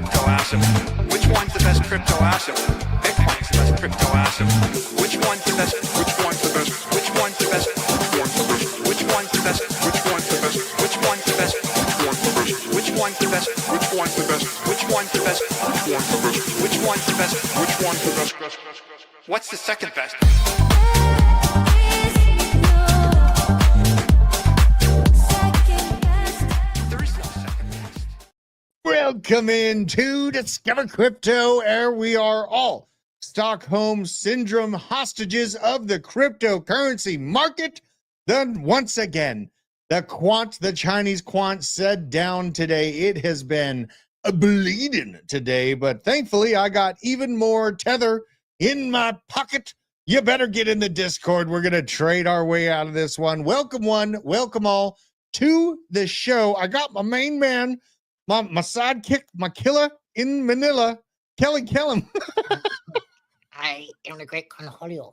crypto asset? Which one's the best crypto asset? Bitcoin's the best crypto asset. Which one's the best? Which one's the best? Which one's the best? Which one's the best? Which one's the best? Which one's the best? Which one's the best? Which one's the best? Which one's the best? Which one's the best? Which one's the best? What's the second best? Welcome into Discover Crypto, where we are all Stockholm Syndrome hostages of the cryptocurrency market. Then once again, the Chinese quant said down today. It has been bleeding today, but thankfully I got even more Tether in my pocket. You better get in the Discord. We're going to trade our way out of this one. Welcome all to the show. I got my main man, my sidekick, my killer in Manila, Kelly Kellum. I am the great Cornholio.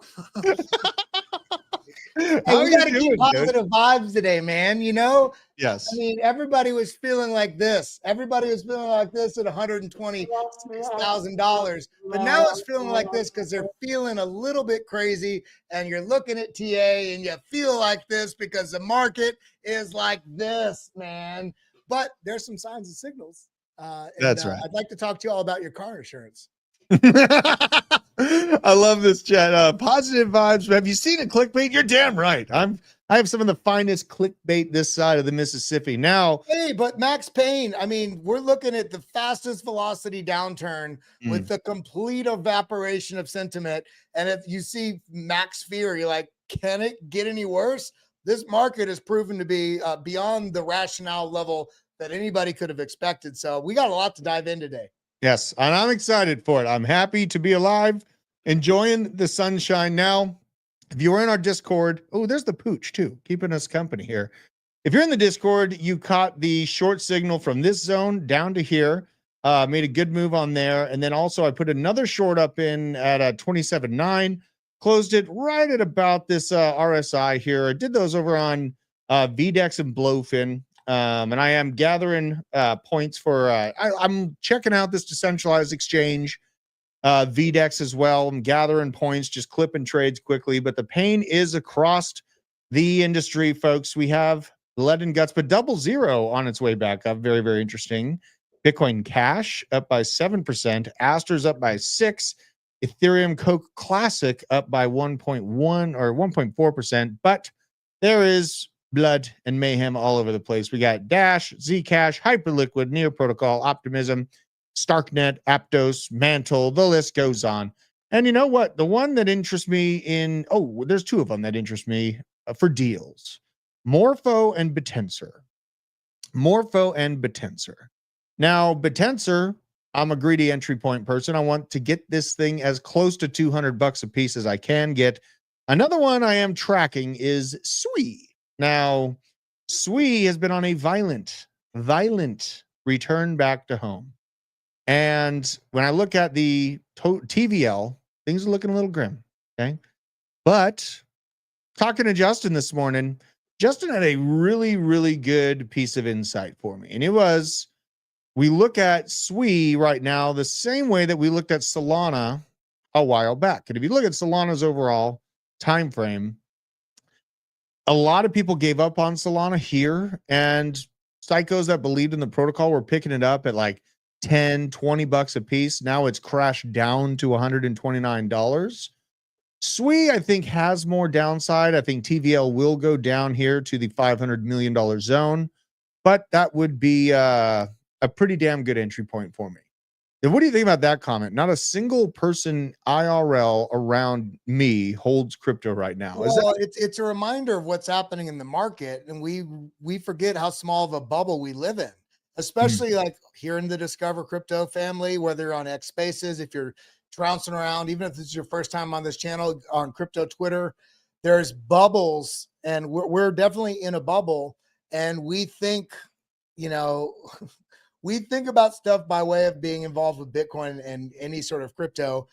Hey, we got to keep positive vibes today, man. You know? Yes. I mean, everybody was feeling like this. Everybody was feeling like this at $126,000. But now it's feeling like this because they're feeling a little bit crazy. And you're looking at TA and you feel like this because the market is like this, man. But there's some signs and signals. That's right. I'd like to talk to you all about your car insurance. I love this chat. Positive vibes. Have you seen a clickbait? You're damn right. I have some of the finest clickbait this side of the Mississippi now. Hey, but Max Payne, I mean, we're looking at the fastest velocity downturn with the complete evaporation of sentiment. And if you see Max Fear, you're like, can it get any worse? This market has proven to be beyond the rationale level that anybody could have expected. So we got a lot to dive in today. Yes, and I'm excited for it. I'm happy to be alive, enjoying the sunshine now. If you were in our Discord, oh, there's the pooch too, keeping us company here. If you're in the Discord, you caught the short signal from this zone down to here, made a good move on there. And then also I put another short up in at 27.9, closed it right at about this RSI here. I did those over on VDEX and Blowfin. And I am gathering points for, I'm checking out this decentralized exchange, VDEX as well. I'm gathering points, just clipping trades quickly. But the pain is across the industry, folks. We have Lead and Guts, but 00 on its way back up. Very, very interesting. Bitcoin Cash up by 7%. Aster's up by 6%. Ethereum Coke Classic up by 1.1 or 1.4%. But there is blood and mayhem all over the place. We got Dash, Zcash, Hyperliquid, Neo Protocol, Optimism, Starknet, Aptos, Mantle, the list goes on. And you know what? The one that interests me there's two of them that interest me for deals. Morpho and Betensor. Now, Betensor, I'm a greedy entry point person. I want to get this thing as close to $200 a piece as I can get. Another one I am tracking is Sui. Now, Sui has been on a violent return back to home. And when I look at the TVL, things are looking a little grim, okay? But talking to Justin this morning, Justin had a really, really good piece of insight for me. And it was, we look at Sui right now the same way that we looked at Solana a while back. And if you look at Solana's overall time frame, a lot of people gave up on Solana here, and psychos that believed in the protocol were picking it up at like $10-20 a piece. Now it's crashed down to $129. Sui, I think, has more downside. I think TVL will go down here to the $500 million zone, but that would be a pretty damn good entry point for me. And what do you think about that comment? Not a single person IRL around me holds crypto right now. Well, it's a reminder of what's happening in the market, and we forget how small of a bubble we live in, especially like here in the Discover Crypto family, whether you're on X Spaces, if you're trouncing around, even if this is your first time on this channel on crypto Twitter, there's bubbles, and we're definitely in a bubble, and we think, you know, we think about stuff by way of being involved with Bitcoin and any sort of crypto.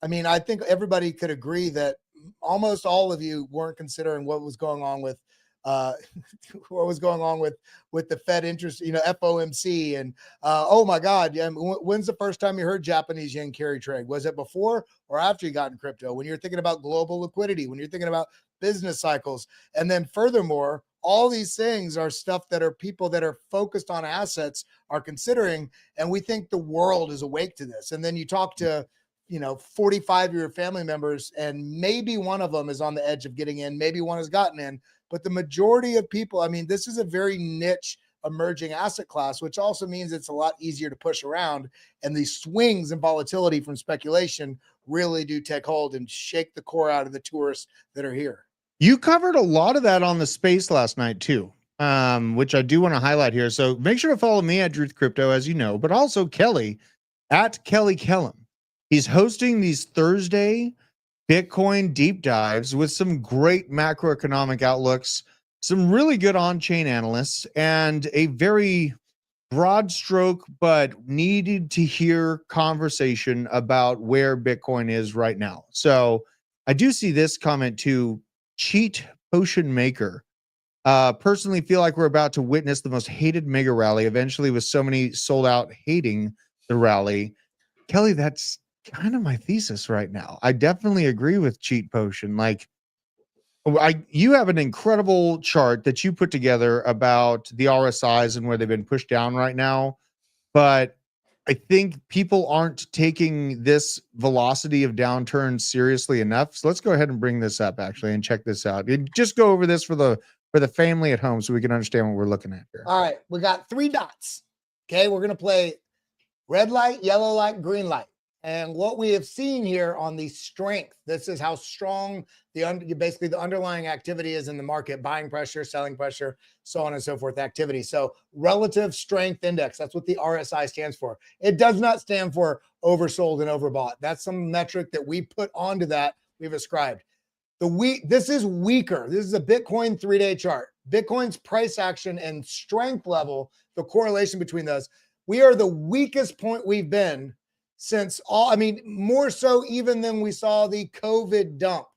I mean, I think everybody could agree that almost all of you weren't considering what was going on with what was going on with the Fed interest, FOMC, and oh my God, yeah, when's the first time you heard Japanese yen carry trade? Was it before or after you got in crypto? When you're thinking about global liquidity, when you're thinking about business cycles, and then furthermore, all these things are stuff that are people that are focused on assets are considering, and we think the world is awake to this. And then you talk to 45-year family members, and maybe one of them is on the edge of getting in, maybe one has gotten in, but the majority of people, I mean, this is a very niche emerging asset class, which also means it's a lot easier to push around. And these swings and volatility from speculation really do take hold and shake the core out of the tourists that are here. You covered a lot of that on the space last night too, which I do want to highlight here. So make sure to follow me at Druth Crypto, as you know, but also Kelly at Kelly Kellum. He's hosting these Thursday Bitcoin deep dives with some great macroeconomic outlooks, some really good on-chain analysts, and a very broad stroke but needed to hear conversation about where Bitcoin is right now. So I do see this comment too. Cheat Potion Maker. Personally feel like we're about to witness the most hated mega rally, eventually with so many sold out hating the rally. Kelly, that's kind of my thesis right now. I definitely agree with Cheat Potion. Like, you have an incredible chart that you put together about the RSIs and where they've been pushed down right now. But I think people aren't taking this velocity of downturn seriously enough. So let's go ahead and bring this up actually and check this out. Just go over this for the family at home so we can understand what we're looking at here. All right, we got 3 dots. Okay, we're gonna play red light, yellow light, green light. And what we have seen here on the strength, this is how strong basically the underlying activity is in the market: buying pressure, selling pressure, so on and so forth activity. So relative strength index, that's what the RSI stands for. It does not stand for oversold and overbought. That's some metric that we put onto that, we've ascribed. This is weaker. This is a Bitcoin 3-day chart. Bitcoin's price action and strength level, the correlation between those, we are the weakest point we've been since more so even than we saw the COVID dump.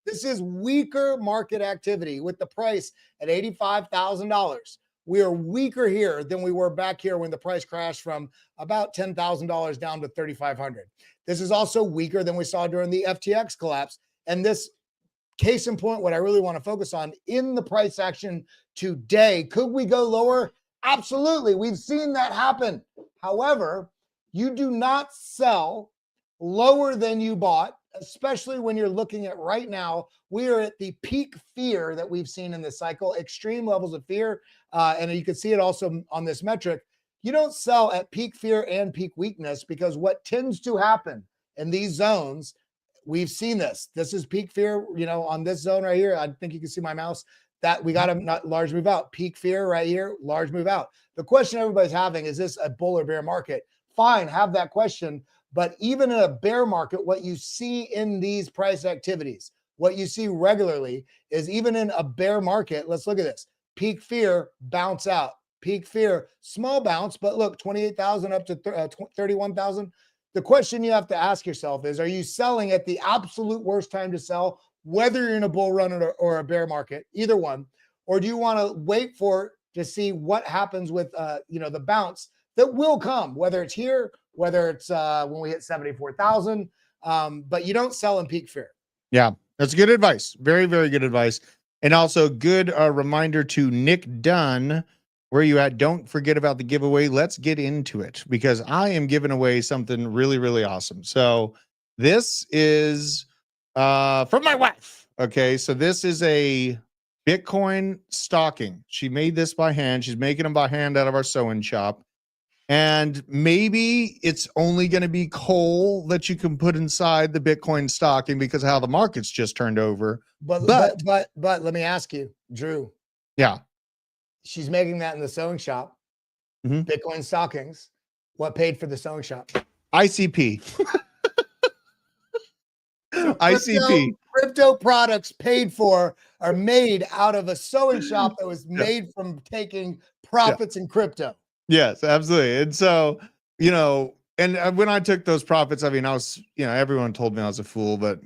This is weaker market activity with the price at $85,000. We are weaker here than we were back here when the price crashed from about $10,000 down to $3,500. This is also weaker than we saw during the FTX collapse. And this, case in point, what I really want to focus on in the price action today, could we go lower? Absolutely. We've seen that happen. However, you do not sell lower than you bought, especially when you're looking at right now. We are at the peak fear that we've seen in this cycle, extreme levels of fear. And you can see it also on this metric. You don't sell at peak fear and peak weakness, because what tends to happen in these zones, we've seen this. This is peak fear, on this zone right here. I think you can see my mouse. That we got a large move out. Peak fear right here, large move out. The question everybody's having is this a bull or bear market? Fine, have that question. But even in a bear market, what you see in these price activities, what you see regularly is even in a bear market, let's look at this. Peak fear, bounce out. Peak fear, small bounce, but look, 28,000 up to 31,000. The question you have to ask yourself is, are you selling at the absolute worst time to sell, whether you're in a bull run or a bear market, either one? Or do you want to wait to see what happens with the bounce that will come, whether it's here, whether it's when we hit 74,000, but you don't sell in peak fear. Yeah, that's good advice. Very, very good advice. And also good reminder to Nick Dunn, where you at? Don't forget about the giveaway. Let's get into it, because I am giving away something really, really awesome. So this is from my wife. Okay, so this is a Bitcoin stocking. She made this by hand. She's making them by hand out of our sewing shop. And maybe it's only going to be coal that you can put inside the Bitcoin stocking because of how the market's just turned over. But let me ask you, Drew. Yeah. She's making that in the sewing shop. Mm-hmm. Bitcoin stockings. What paid for the sewing shop? ICP. ICP. Crypto products are made out of a sewing shop that was made from taking profits in crypto. Yes, absolutely. And so, and when I took those profits, I was, everyone told me I was a fool, but,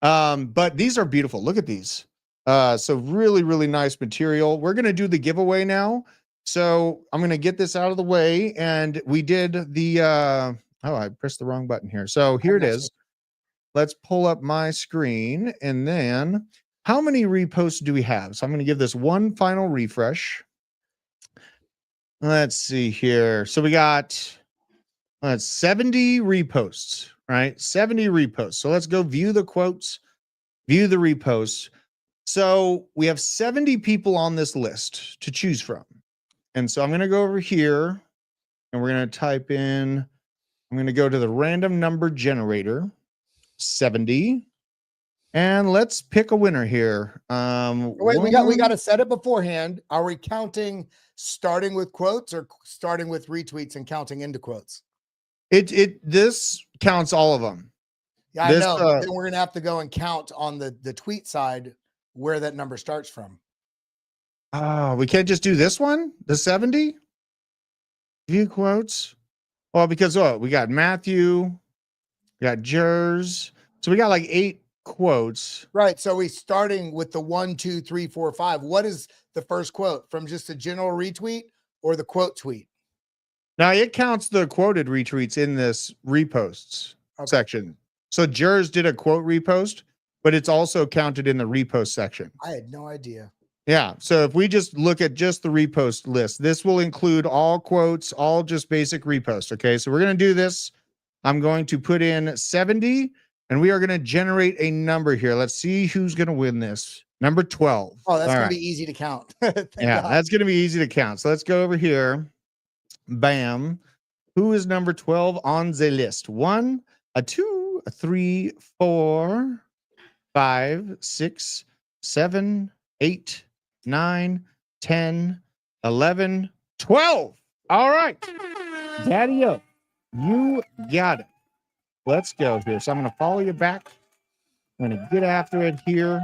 but these are beautiful. Look at these. So really, really nice material. We're going to do the giveaway now. So I'm going to get this out of the way. And we did the, oh, I pressed the wrong button here. So here it is. Let's pull up my screen. And then how many reposts do we have? So I'm going to give this one final refresh. Let's see here. So we got 70 reposts, right? 70 reposts. So let's go view the quotes, view the reposts. So we have 70 people on this list to choose from. And so I'm going to go over here and we're going to type in, I'm going to go to the random number generator, 70. And let's pick a winner here. Wait, we got to set it beforehand. Are we counting starting with quotes or starting with retweets and counting into quotes? This counts all of them. Yeah, I know. Then we're gonna have to go and count on the tweet side where that number starts from. Oh, we can't just do this one, the 70 view quotes. Well, because we got Matthew, we got Jers, so we got like 8 quotes. Right. So we starting with the 1, 2, 3, 4, 5. What is the first quote from just a general retweet or the quote tweet? Now it counts the quoted retweets in this reposts section. So Jers did a quote repost, but it's also counted in the repost section. I had no idea. Yeah. So if we just look at just the repost list, this will include all quotes, all just basic reposts. Okay. So we're going to do this. I'm going to put in 70 and we are going to generate a number here. Let's see who's going to win this. Number 12. Oh, that's going to be easy to count. Yeah, that's going to be easy to count. So let's go over here. Bam. Who is number 12 on the list? 1, 2, 3, 4, 5, 6, 7, 8, 9, 10, 11, 12. All right. Daddy up. You got it. Let's go here. So I'm going to follow you back. I'm going to get after it here.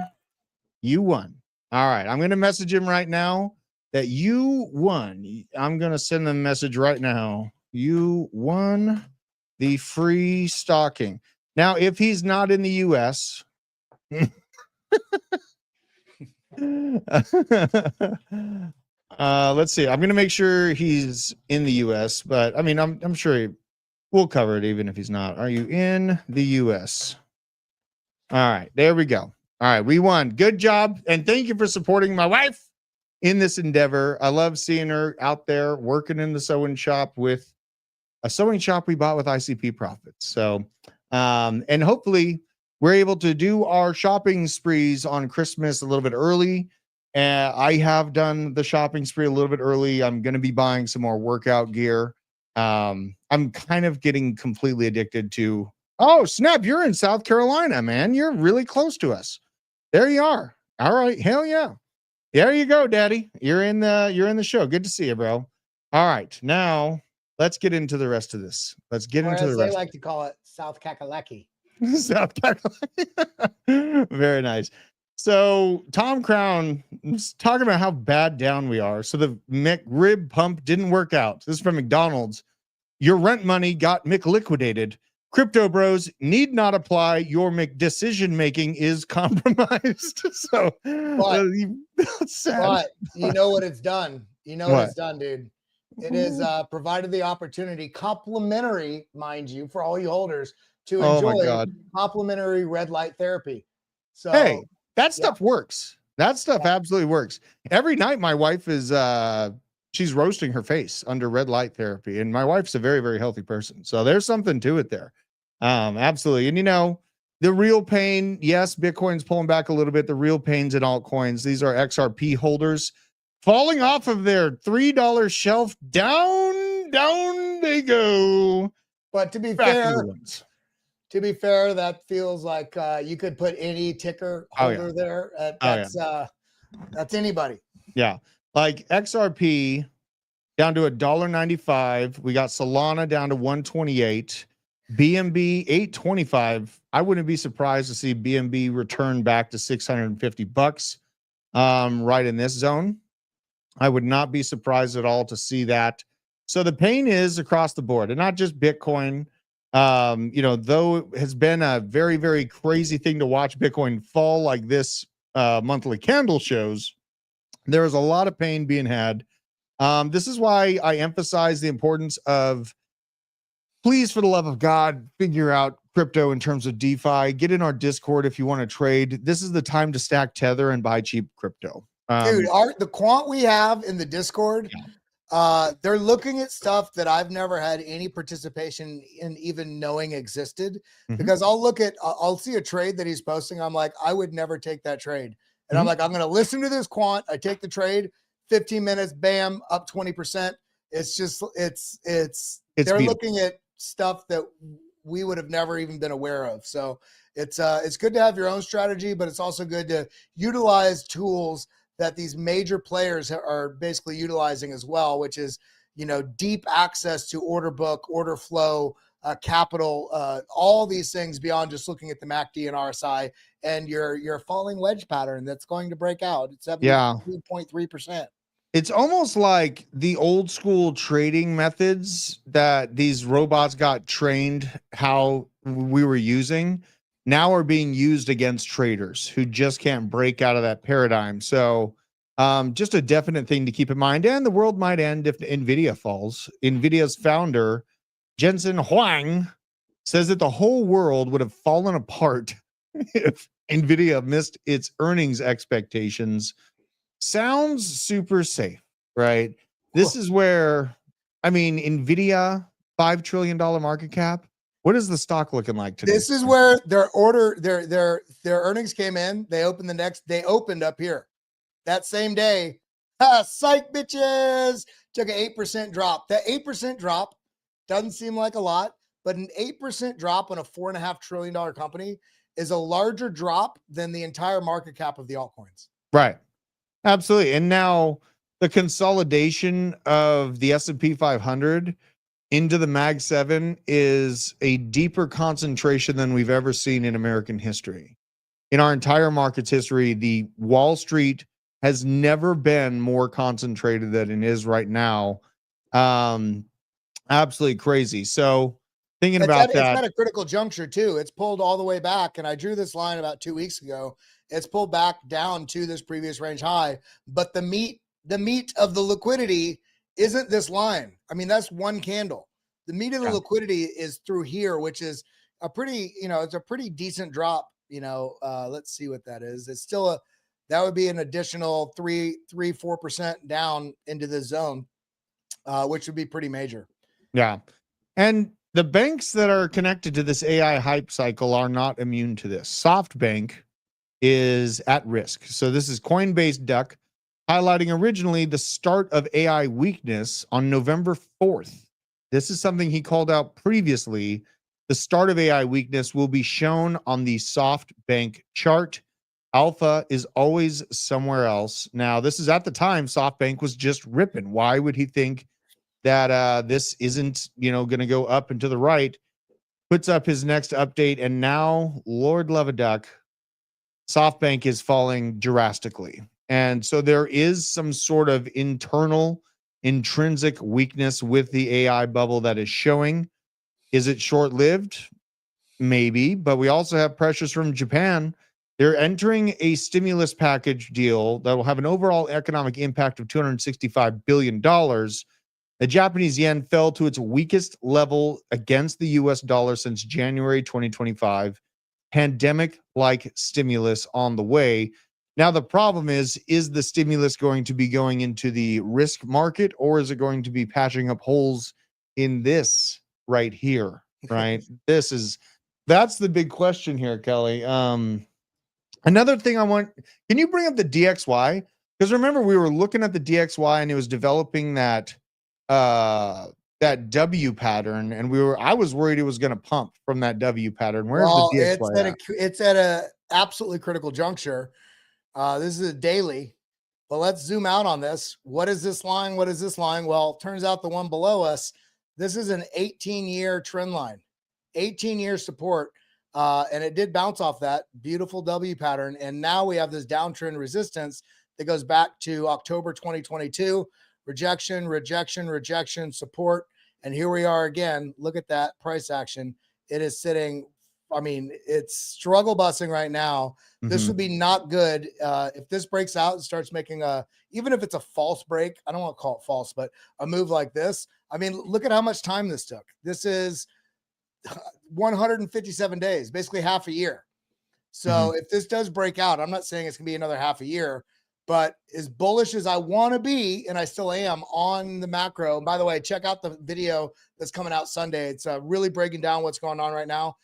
You won. All right. I'm going to message him right now that you won. I'm going to send them a message right now. You won the free stocking. Now, if he's not in the U.S., let's see. I'm going to make sure he's in the U.S., but I mean, I'm sure we'll cover it even if he's not. Are you in the U.S.? All right, there we go. All right, we won. Good job, and thank you for supporting my wife in this endeavor. I love seeing her out there working in the sewing shop with a sewing shop we bought with ICP profits. So, and hopefully we're able to do our shopping sprees on Christmas a little bit early. I have done the shopping spree a little bit early. I'm going to be buying some more workout gear. I'm kind of getting completely addicted to, oh, snap, you're in South Carolina, man. You're really close to us. There you are. All right. Hell yeah. There you go, Daddy. You're in the show. Good to see you, bro. All right. Now let's get into the rest of this. Let's get into the rest. They like to call it South Kakalaki. South Kakalaki. Very nice. So Tom Crown is talking about how bad down we are. So the McRib pump didn't work out. This is from McDonald's. Your rent money got McLiquidated. Crypto bros need not apply. Your decision making is compromised. So, but you know what it's done. You know what it's done, dude. It is provided the opportunity, complimentary, mind you, for all you holders to enjoy complimentary red light therapy. So, hey, that stuff works. That stuff absolutely works. Every night, my wife is she's roasting her face under red light therapy, and my wife's a very, very healthy person. So there's something to it there. Absolutely. And you know, the real pain, yes, Bitcoin's pulling back a little bit. The real pains in altcoins, these are XRP holders falling off of their $3 shelf. Down they go. But to be fair, that feels like you could put any ticker holder there. That's anybody. Yeah. Like XRP down to $1.95. We got Solana down to 128. BNB 825. I wouldn't be surprised to see BNB return back to $650 right in this zone. I would not be surprised at all to see that. So the pain is across the board, and not just Bitcoin. You know, though it has been a very, very crazy thing to watch Bitcoin fall like this monthly candle shows, there is a lot of pain being had. This is why I emphasize the importance of, please, for the love of God, figure out crypto in terms of DeFi. Get in our Discord if you want to trade. This is the time to stack Tether and buy cheap crypto. Dude, the quant we have in the Discord, they're looking at stuff that I've never had any participation in even knowing existed. Because I'll see a trade that he's posting. I'm like, I would never take that trade. And I'm like, I'm going to listen to this quant. I take the trade, 15 minutes, bam, up 20%. It's just, they're looking at stuff that we would have never even been aware of. So it's good to have your own strategy, but it's also good to utilize tools that these major players are basically utilizing as well, which is, deep access to order book, order flow, capital, all these things beyond just looking at the MACD and RSI and your falling wedge pattern that's going to break out. It's 72.3%. It's almost like the old school trading methods that these robots got trained how we were using now are being used against traders who just can't break out of that paradigm. So just a definite thing to keep in mind. And the world might end if Nvidia falls. Nvidia's founder, Jensen Huang, says that the whole world would have fallen apart if Nvidia missed its earnings expectations. Sounds super safe, right? This is where, Nvidia, $5 trillion market cap. What is the stock looking like today? This is where their earnings came in. They opened up here that same day. Psych bitches, took an 8% drop. That 8% drop doesn't seem like a lot, but an 8% drop on a $4.5 trillion company is a larger drop than the entire market cap of the altcoins. Right. Absolutely. And now the consolidation of the S&P 500 into the Mag 7 is a deeper concentration than we've ever seen in American history. In our entire market's history, the Wall Street has never been more concentrated than it is right now. Absolutely crazy. So thinking about that. It's at a critical juncture too. It's pulled all the way back. And I drew this line about 2 weeks ago. It's pulled back down to this previous range high, but the meat of the liquidity isn't this line. That's one candle. The meat of the liquidity is through here, which is a pretty, it's a pretty decent drop. Let's see what that is. It's still that would be an additional 4% down into the zone, which would be pretty major. Yeah. And the banks that are connected to this AI hype cycle are not immune to this. SoftBank is at risk. So this is Coinbase Duck highlighting originally the start of AI weakness on November 4th. This is something he called out previously. The start of AI weakness will be shown on the SoftBank chart. Alpha is always somewhere else. Now, this is at the time SoftBank was just ripping. Why would he think that this isn't, going to go up and to the right? Puts up his next update, and now, Lord love a duck, SoftBank is falling drastically. And so there is some sort of internal intrinsic weakness with the AI bubble that is showing. Is it short-lived? Maybe, but we also have pressures from Japan. They're entering a stimulus package deal that will have an overall economic impact of $265 billion. The Japanese yen fell to its weakest level against the US dollar since January 2025. Pandemic-like stimulus on the way. Now, the problem is the stimulus going to be going into the risk market, or is it going to be patching up holes in this right here, right? That's the big question here, Kelly. Another thing can you bring up the DXY? Because remember, we were looking at the DXY and it was developing that W pattern, and I was worried it was going to pump from that W pattern. Where's the DXY? It's at a absolutely critical juncture. This is a daily, but let's zoom out on this. What is this line? What is this line? Well, turns out the one below us, this is an 18-year trend line, 18-year support. And it did bounce off that beautiful W pattern. And now we have this downtrend resistance that goes back to October 2022, rejection, support. And here we are again. Look at that price action. It is sitting I mean, it's struggle busing right now. This Mhm. would be not good if this breaks out and starts making even if it's a false break. I don't want to call it false, but a move like this. I mean, look at how much time this took. This is 157 days, basically half a year. So Mhm. if this does break out, I'm not saying it's gonna be another half a year, but as bullish as I want to be, and I still am on the macro. And by the way, check out the video that's coming out Sunday. It's really breaking down what's going on right now,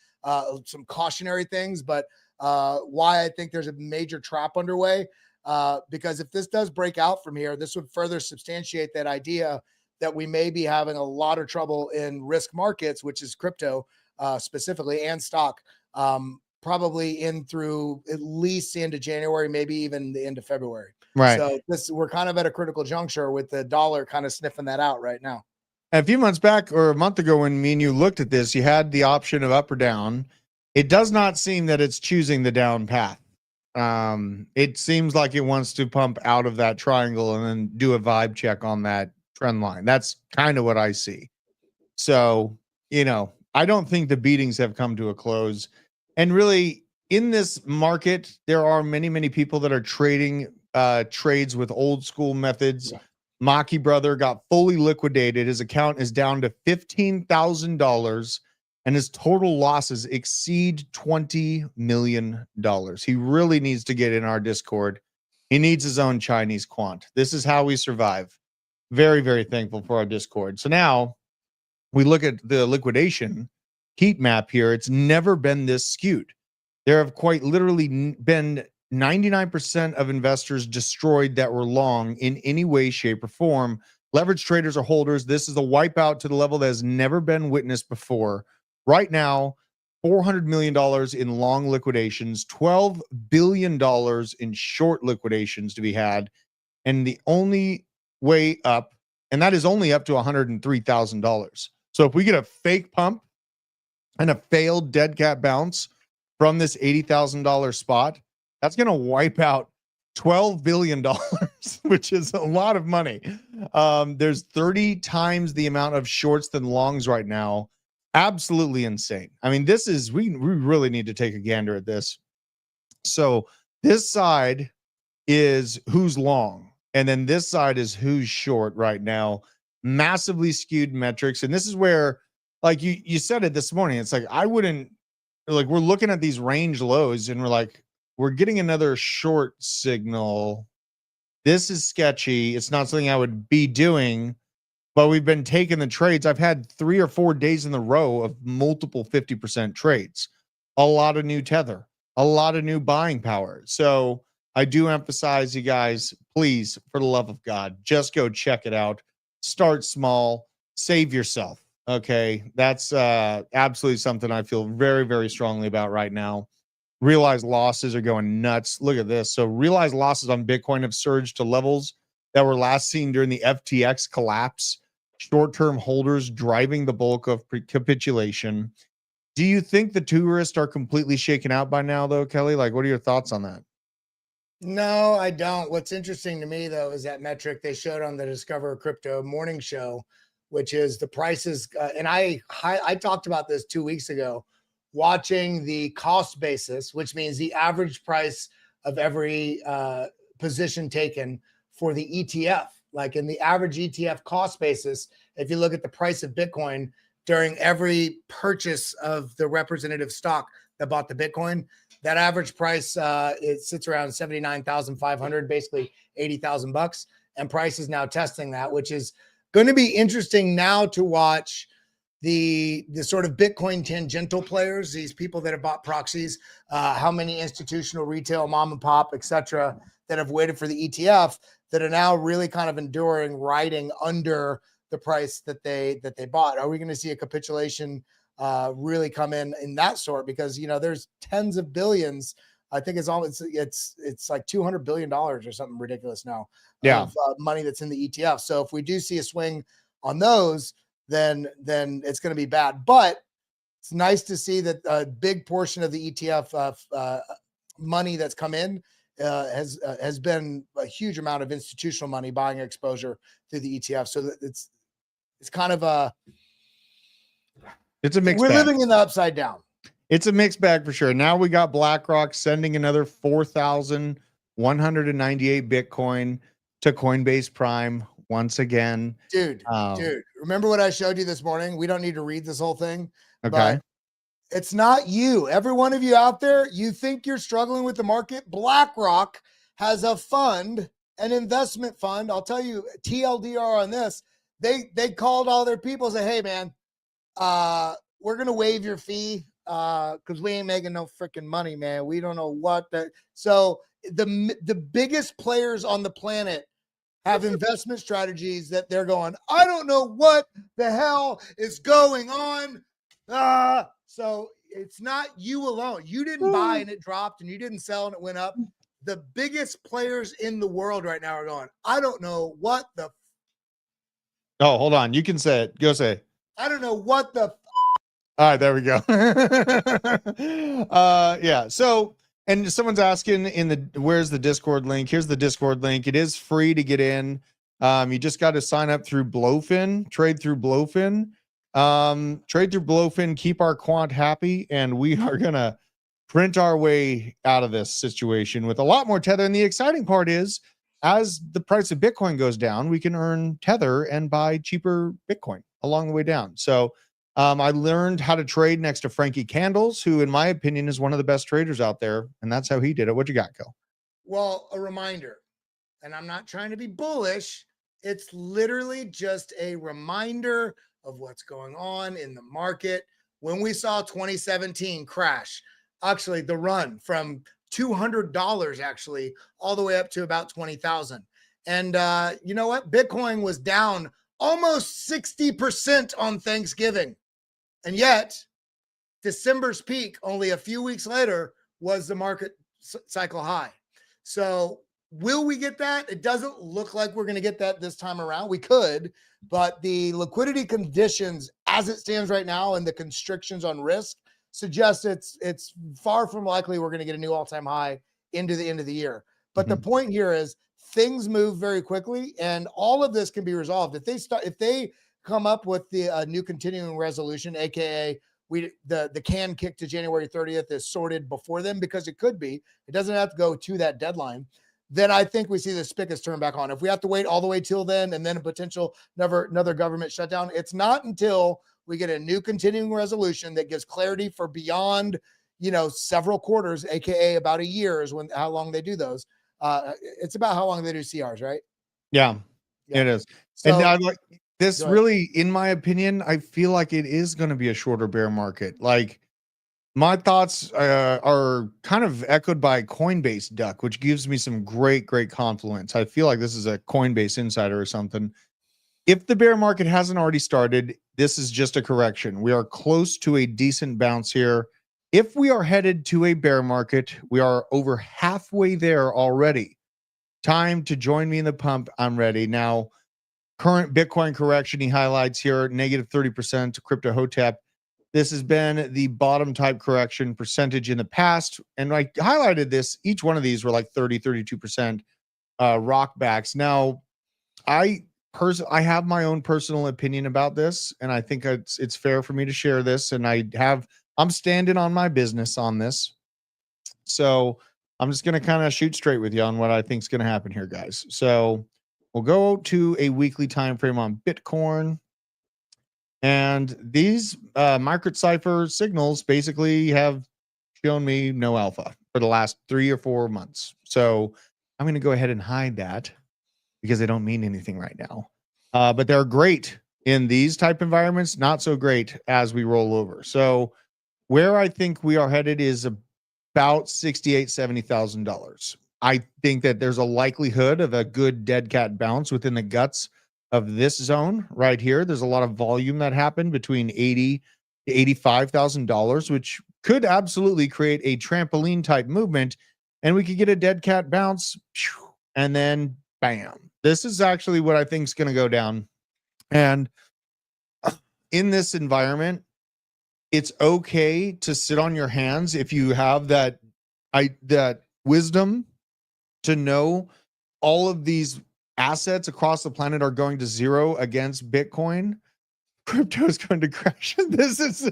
some cautionary things, but why I think there's a major trap underway. Because if this does break out from here, this would further substantiate that idea that we may be having a lot of trouble in risk markets, which is crypto specifically and stock. Probably in through at least the end of January, maybe even the end of February. Right. So we're kind of at a critical juncture with the dollar kind of sniffing that out right now. A few months back or a month ago when me and you looked at this, you had the option of up or down. It does not seem that it's choosing the down path. It seems like it wants to pump out of that triangle and then do a vibe check on that trend line. That's kind of what I see. So, I don't think the beatings have come to a close. And really, in this market, there are many, many people that are trading trades with old school methods. Yeah. Maki brother got fully liquidated. His account is down to $15,000 and his total losses exceed $20 million. He really needs to get in our Discord. He needs his own Chinese quant. This is how we survive. Very, very thankful for our Discord. So now we look at the liquidation heat map here. It's never been this skewed. There have quite literally been 99% of investors destroyed that were long in any way, shape, or form. Leverage traders or holders, this is a wipeout to the level that has never been witnessed before. Right now, $400 million in long liquidations, $12 billion in short liquidations to be had. And the only way up, and that is only up to $103,000. So if we get a fake pump and a failed dead cat bounce from this $80,000 spot, that's going to wipe out $12 billion, which is a lot of money. There's 30 times the amount of shorts than longs right now. Absolutely insane. I mean, this is, we really need to take a gander at this. So this side is who's long, and then this side is who's short right now. Massively skewed metrics. And this is where, like you said it this morning, it's like, I wouldn't, like, we're looking at these range lows and we're like, we're getting another short signal. This is sketchy. It's not something I would be doing, but we've been taking the trades. I've had 3 or 4 days in a row of multiple 50% trades, a lot of new tether, a lot of new buying power. So I do emphasize, you guys, please, for the love of God, just go check it out. Start small, save yourself. Okay. That's absolutely something I feel very, very strongly about right now. Realized losses are going nuts. Look at this. So realized losses on Bitcoin have surged to levels that were last seen during the FTX collapse. Short-term holders driving the bulk of capitulation. Do you think the tourists are completely shaken out by now, though, Kelly? Like, what are your thoughts on that? No, I don't. What's interesting to me, though, is that metric they showed on the Discover Crypto morning show, which is the prices. And I talked about this 2 weeks ago, watching the cost basis, which means the average price of every position taken for the ETF. Like in the average ETF cost basis, if you look at the price of Bitcoin during every purchase of the representative stock that bought the Bitcoin, that average price it sits around 79,500, basically $80,000, and price is now testing that, which is going to be interesting now to watch the sort of Bitcoin tangential players, these people that have bought proxies, how many institutional, retail, mom and pop, etc., that have waited for the ETF that are now really kind of enduring, riding under the price that they bought. Are we going to see a capitulation really come in that sort? Because there's tens of billions. I think it's like $200 billion or something ridiculous now of money that's in the ETF. So if we do see a swing on those, then it's going to be bad. But it's nice to see that a big portion of the ETF money that's come in has been a huge amount of institutional money buying exposure through the ETF. So that it's kind of it's a mixed we're bag. living in the upside down. It's a mixed bag for sure. Now we got BlackRock sending another 4,198 Bitcoin to Coinbase Prime once again. Dude, remember what I showed you this morning? We don't need to read this whole thing, Okay. but it's not you. Every one of you out there, you think you're struggling with the market. BlackRock has a fund, an investment fund. I'll tell you TLDR on this. They called all their people and said, hey man, we're gonna waive your fee because we ain't making no freaking money, man. We don't know what that. So the biggest players on the planet have investment strategies that they're going, I don't know what the hell is going on. So it's not you alone. You didn't buy and it dropped, and you didn't sell and it went up. The biggest players in the world right now are going, I don't know what the. Oh, hold on. You can say it. Go say it. I don't know what the. All right, there we go. Yeah. So, and someone's asking where's the Discord link? Here's the Discord link. It is free to get in. You just got to sign up through Blowfin, trade through Blowfin. Keep our quant happy, and we are gonna print our way out of this situation with a lot more tether. And the exciting part is, as the price of Bitcoin goes down, we can earn tether and buy cheaper Bitcoin along the way down. So I learned how to trade next to Frankie Candles, who in my opinion is one of the best traders out there. And that's how he did it. What you got, Go? Well, a reminder, and I'm not trying to be bullish. It's literally just a reminder of what's going on in the market. When we saw 2017 crash, actually the run from $200 actually all the way up to about 20,000. And you know what? Bitcoin was down almost 60% on Thanksgiving. And yet December's peak only a few weeks later was the market cycle high. So will we get that? It doesn't look like we're going to get that this time around. We could, but the liquidity conditions as it stands right now and the constrictions on risk suggest it's far from likely we're going to get a new all-time high into the end of the year. But the point here is things move very quickly, and all of this can be resolved if they come up with the new continuing resolution, aka the can kick to January 30th is sorted before them, because it could be. It doesn't have to go to that deadline. Then I think we see the spigots turn back on. If we have to wait all the way till then and then a potential another government shutdown, it's not until we get a new continuing resolution that gives clarity for beyond, several quarters, aka about a year is how long they do those. It's about how long they do CRs, right? Yeah. It is. So, and I like this really, in my opinion, I feel like it is going to be a shorter bear market. Like my thoughts are kind of echoed by Coinbase Duck, which gives me some great confluence. I feel like this is a Coinbase insider or something. If the bear market hasn't already started, this is just a correction. We are close to a decent bounce here. If we are headed to a bear market, we are over halfway there already. Time to join me in the pump. I'm ready. Now, current Bitcoin correction, he highlights here, negative 30% to Crypto Hotep. This has been the bottom type correction percentage in the past. And I highlighted this. Each one of these were like 30, 32% rock backs. Now, I have my own personal opinion about this, and I think it's fair for me to share this. And I'm standing on my business on this. So I'm just going to kind of shoot straight with you on what I think is going to happen here, guys. So we'll go to a weekly time frame on Bitcoin. And these microcipher signals basically have shown me no alpha for the last 3 or 4 months. So I'm going to go ahead and hide that because they don't mean anything right now. But they're great in these type environments, not so great as we roll over. So where I think we are headed is about $68,000-$70,000. I think that there's a likelihood of a good dead cat bounce within the guts of this zone right here. There's a lot of volume that happened between $80,000 to $85,000, which could absolutely create a trampoline type movement, and we could get a dead cat bounce, and then bam. This is actually what I think is going to go down. And in this environment, it's okay to sit on your hands if you have that wisdom to know all of these assets across the planet are going to zero against Bitcoin. crypto is going to crash. This is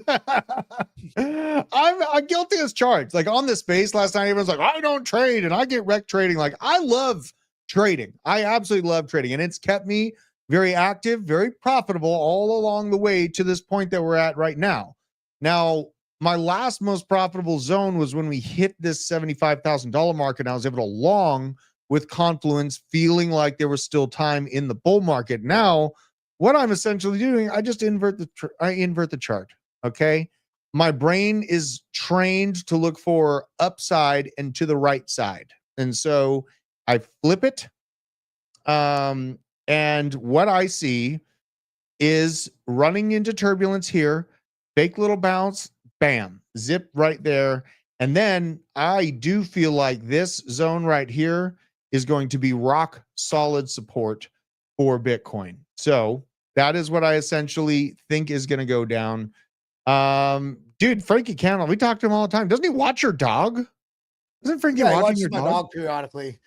I'm guilty as charged. Like on this space last night, everyone's like, I don't trade and I get wrecked trading. Like I love trading. I absolutely love trading, and it's kept me very active, very profitable all along the way to this point that we're at right now. Now, my last most profitable zone was when we hit this $75,000 mark, and I was able to long with Confluence, feeling like there was still time in the bull market. Now, what I'm essentially doing, I just invert the chart. Okay, my brain is trained to look for upside and to the right side, and so I flip it. And what I see is running into turbulence here, fake little bounce, bam, zip right there. And then I do feel like this zone right here is going to be rock solid support for Bitcoin. So that is what I essentially think is going to go down. Dude, Frankie Cannell, we talk to him all the time. Doesn't he watch your dog? Isn't Frankie Yeah, he watching watches your my dog? dog periodically.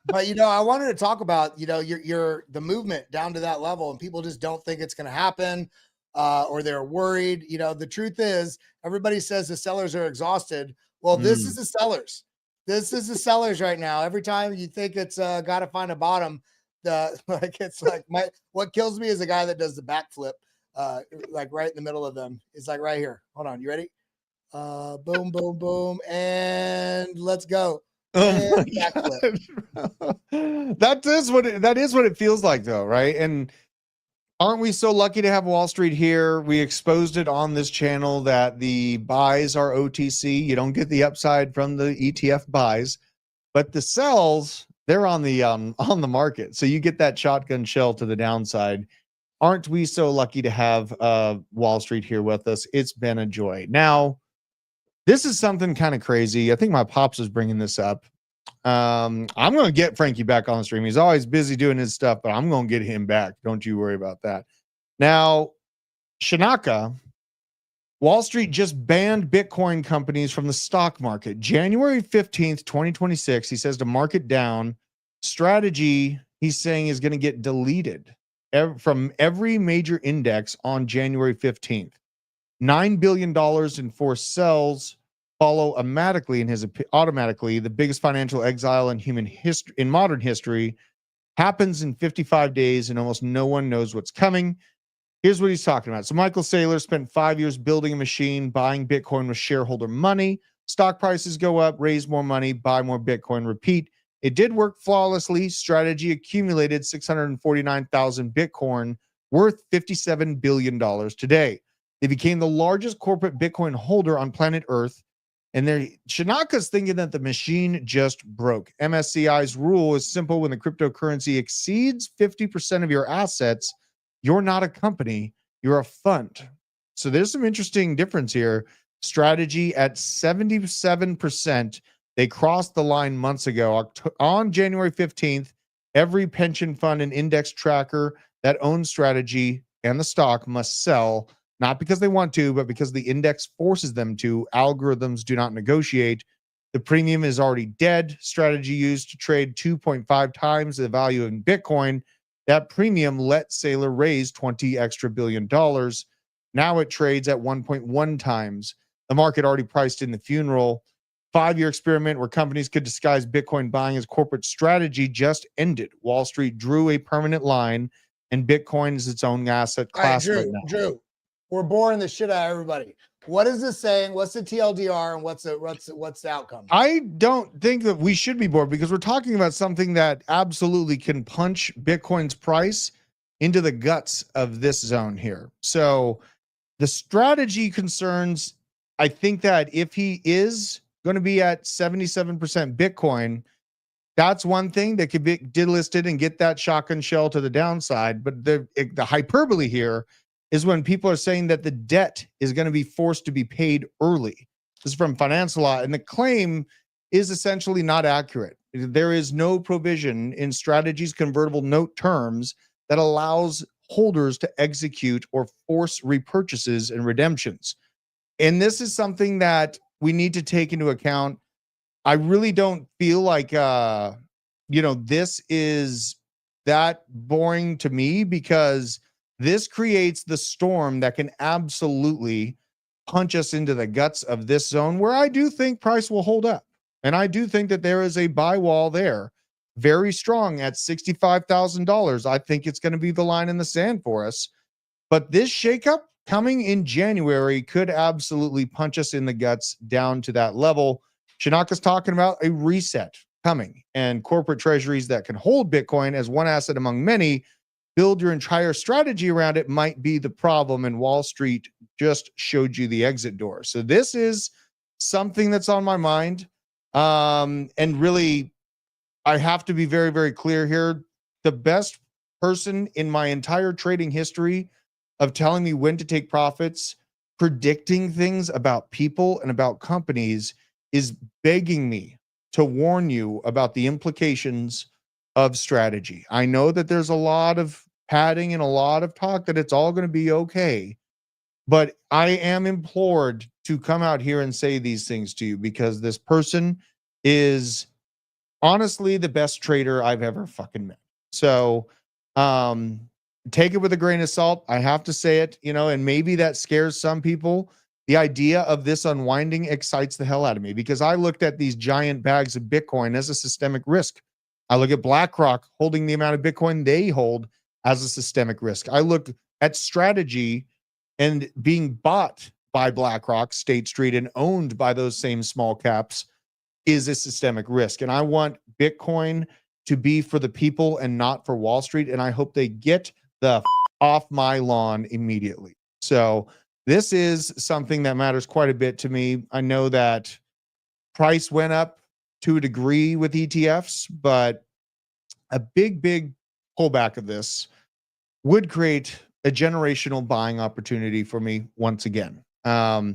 But I wanted to talk about your the movement down to that level, and people just don't think it's going to happen, or they're worried. The truth is, everybody says the sellers are exhausted. Well, this is the sellers. This is the sellers right now. Every time you think it's got to find a bottom, what kills me is the guy that does the backflip, like right in the middle of them. It's like right here. Hold on, you ready? Boom, boom, boom, and let's go. Oh my God. That is what it feels like though, right? And aren't we so lucky to have Wall Street here? We exposed it on this channel that the buys are OTC. You don't get the upside from the ETF buys, but the sells, they're on the market. So you get that shotgun shell to the downside. Aren't we so lucky to have Wall Street here with us? It's been a joy. Now, this is something kind of crazy. I think my pops was bringing this up. I'm going to get Frankie back on the stream. He's always busy doing his stuff, but I'm going to get him back. Don't you worry about that. Now, Shinaka, Wall Street just banned Bitcoin companies from the stock market. January 15th, 2026, he says to mark it down. Strategy, he's saying, is going to get deleted from every major index on January 15th. $9 billion in forced sells follow automatically the biggest financial exile in human history, in modern history, happens in 55 days, and almost no one knows what's coming. Here's what he's talking about. So Michael Saylor spent 5 years building a machine, buying Bitcoin with shareholder money. Stock prices go up, raise more money, buy more Bitcoin, repeat. It did work flawlessly. Strategy accumulated 649,000 Bitcoin, worth $57 billion today. They became the largest corporate Bitcoin holder on planet Earth. And Shinaka's thinking that the machine just broke. MSCI's rule is simple. When the cryptocurrency exceeds 50% of your assets, you're not a company, you're a fund. So there's some interesting difference here. Strategy at 77%. They crossed the line months ago. On January 15th, every pension fund and index tracker that owns Strategy and the stock must sell, not because they want to, but because the index forces them to. Algorithms do not negotiate. The premium is already dead. Strategy used to trade 2.5 times the value in Bitcoin. That premium let Saylor raise $20 billion extra. Now it trades at 1.1 times. The market already priced in the funeral. 5-year experiment where companies could disguise Bitcoin buying as corporate strategy just ended. Wall Street drew a permanent line, and Bitcoin is its own asset class right now. Drew, we're boring the shit out of everybody. What is this saying? What's the TLDR, and what's the outcome? I don't think that we should be bored, because we're talking about something that absolutely can punch Bitcoin's price into the guts of this zone here. So the strategy concerns, I think that if he is going to be at 77% Bitcoin, that's one thing that could be delisted and get that shotgun shell to the downside. But the hyperbole here is when people are saying that the debt is going to be forced to be paid early. This is from Financial Law, and the claim is essentially not accurate. There is no provision in Strategy's convertible note terms that allows holders to execute or force repurchases and redemptions. And this is something that we need to take into account. I really don't feel like, this is that boring to me, because this creates the storm that can absolutely punch us into the guts of this zone, where I do think price will hold up. And I do think that there is a buy wall there, very strong at $65,000. I think it's going to be the line in the sand for us. But this shakeup coming in January could absolutely punch us in the guts down to that level. Shanaka's talking about a reset coming, and corporate treasuries that can hold Bitcoin as one asset among many, build your entire strategy around it, might be the problem. And Wall Street just showed you the exit door. So this is something that's on my mind. And really, I have to be very, very clear here. The best person in my entire trading history of telling me when to take profits, predicting things about people and about companies, is begging me to warn you about the implications of strategy. I know that there's a lot of padding and a lot of talk that it's all going to be okay, but I am implored to come out here and say these things to you, because this person is honestly the best trader I've ever fucking met. So, take it with a grain of salt. I have to say it, and maybe that scares some people. The idea of this unwinding excites the hell out of me, because I looked at these giant bags of Bitcoin as a systemic risk. I look at BlackRock holding the amount of Bitcoin they hold as a systemic risk. I look at strategy and being bought by BlackRock, State Street, and owned by those same small caps is a systemic risk. And I want Bitcoin to be for the people and not for Wall Street. And I hope they get the off my lawn immediately. So this is something that matters quite a bit to me. I know that price went up to a degree with ETFs, but a big pullback of this would create a generational buying opportunity for me once again. I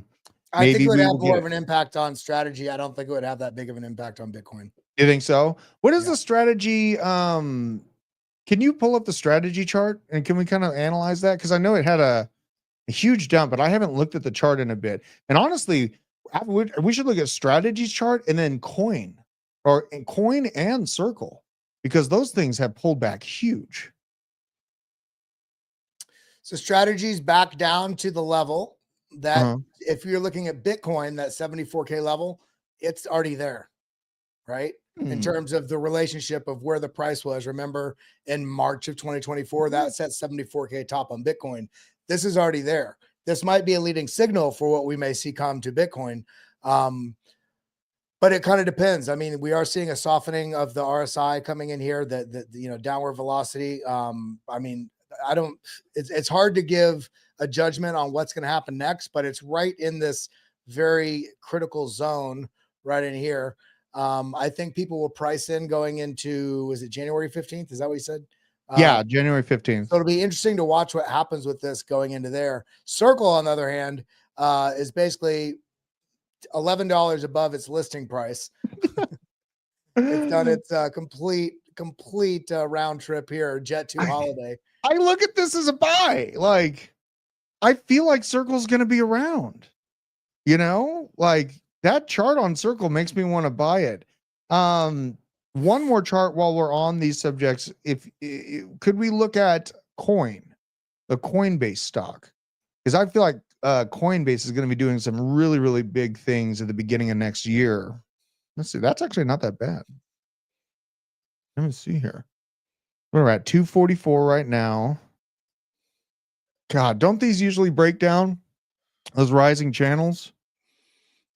think it would have more of an impact on strategy. I don't think it would have that big of an impact on Bitcoin. You think so? What is the strategy? Can you pull up the strategy chart and can we kind of analyze that? Because I know it had a huge dump, but I haven't looked at the chart in a bit. And honestly, we should look at strategy chart and then coin and circle, because those things have pulled back huge. So strategies back down to the level that if you're looking at Bitcoin, that 74K level, it's already there, right? In terms of the relationship of where the price was. Remember in March of 2024, that set 74K top on Bitcoin. This is already there. This might be a leading signal for what we may see come to Bitcoin. But it kind of depends. I mean, we are seeing a softening of the RSI coming in here, that downward velocity. I mean, it's hard to give a judgment on what's going to happen next, but it's right in this very critical zone right in here. I think people will price in going into, is it January 15th? Is that what you said? Yeah, January 15th. So it'll be interesting to watch what happens with this going into there. Circle, on the other hand, is basically $11 above its listing price. It's done its complete round trip here, Jet 2 holiday. I look at this as a buy. Like, I feel like Circle's going to be around. Like that chart on Circle makes me want to buy it. One more chart while we're on these subjects. Could we look at the Coinbase stock? Because I feel like Coinbase is going to be doing some really, really big things at the beginning of next year. Let's see. That's actually not that bad. Let me see here. We're at 244 right now. God, don't these usually break down those rising channels?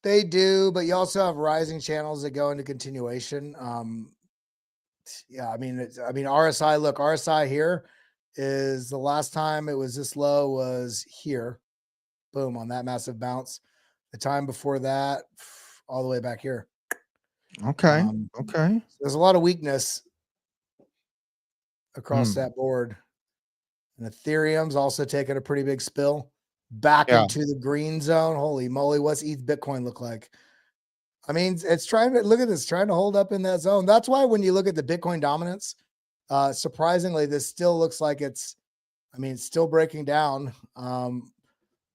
They do, but you also have rising channels that go into continuation. Yeah, I mean, RSI. Look, RSI here is the last time it was this low was here. Boom, on that massive bounce. The time before that, all the way back here. Okay. Okay. There's a lot of weakness across that board. And Ethereum's also taking a pretty big spill back into the green zone. Holy moly, what's ETH Bitcoin look like? I mean, it's trying to look at this, trying to hold up in that zone. That's why when you look at the Bitcoin dominance, surprisingly, this still looks like it's still breaking down.